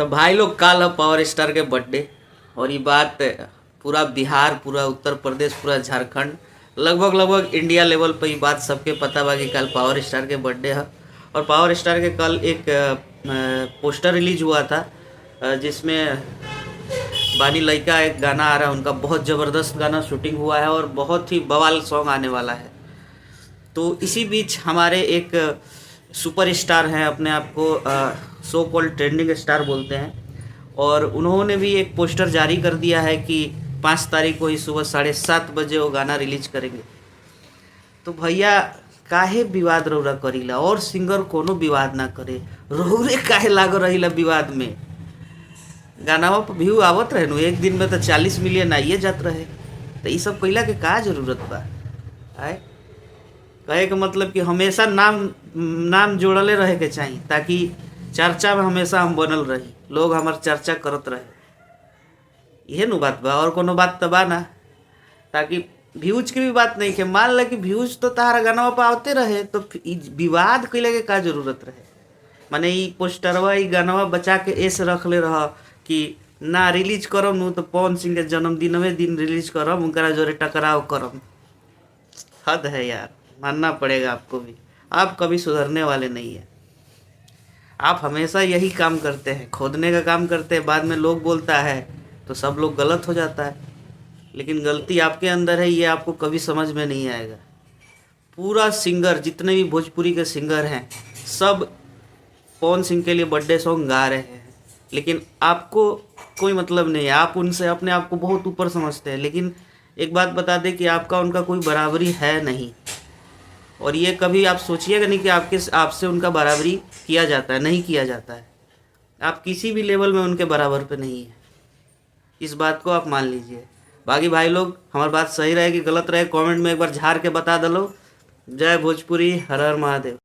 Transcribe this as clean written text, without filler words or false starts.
तो भाई लोग कल है पावर स्टार के बर्थडे। और ये बात पूरा बिहार, पूरा उत्तर प्रदेश, पूरा झारखंड, लगभग इंडिया लेवल पे ये बात सबके पता बा कि कल पावर स्टार के बर्थडे है। और पावर स्टार के कल एक पोस्टर रिलीज हुआ था जिसमें बानी लइका एक गाना आ रहा है उनका, बहुत ज़बरदस्त गाना शूटिंग हुआ है और बहुत ही बवाल सॉन्ग आने वाला है। तो इसी बीच हमारे एक सुपर स्टार हैं, अपने आप को सो कॉल्ड ट्रेंडिंग स्टार बोलते हैं, और उन्होंने भी एक पोस्टर जारी कर दिया है कि 5 तारीख को ही सुबह 7:30 बजे वो गाना रिलीज करेंगे। तो भैया काहे विवाद रौरा करीला, और सिंगर कोनो विवाद ना करे, रौरे काहे लाग रहीला विवाद में। गानावा पर व्यू आवत रहे नु, एक दिन में तो 40 मिलियन आइए जात रहे। तो ये सब कैला के का जरूरत बा। आए कहे के मतलब कि हमेशा नाम नाम जोड़ले रहे के चाहिए, ताकि चर्चा में हमेशा हम बनल रही, लोग हमार चर्चा करत रहे। यह नु बात बा, और कोनो बात तो बा ना। ताकि व्यूज की भी बात नहीं के, मान ल कि व्यूज तो तारा गाना पर आवते रहे, तो विवाद कैले के का जरूरत रहे। माने ई पोस्टरवा ई गानवा बचा के ऐसे रख ले रहा कि ना रिलीज करम नु तो पवन सिंह के जन्मदिनवे दिन रिलीज करम, उनकरा जोरे टकराव करम। हद है यार, मानना पड़ेगा आपको भी। आप कभी सुधरने वाले नहीं है। आप हमेशा यही काम करते हैं, खोदने का काम करते हैं, बाद में लोग बोलता है तो सब लोग गलत हो जाता है। लेकिन गलती आपके अंदर है, ये आपको कभी समझ में नहीं आएगा। पूरा सिंगर, जितने भी भोजपुरी के सिंगर हैं, सब पवन सिंह के लिए बर्थडे सॉन्ग गा रहे हैं, लेकिन आपको कोई मतलब नहीं है। आप उनसे अपने आप को बहुत ऊपर समझते हैं, लेकिन एक बात बता दें कि आपका उनका कोई बराबरी है नहीं। और ये कभी आप सोचिएगा नहीं कि आपसे उनका बराबरी किया जाता है, नहीं किया जाता है। आप किसी भी लेवल में उनके बराबर पे नहीं है, इस बात को आप मान लीजिए। बाकी भाई लोग, हमारी बात सही रहे कि गलत रहे, कमेंट में एक बार झाड़ के बता दलो। जय भोजपुरी, हर हर महादेव।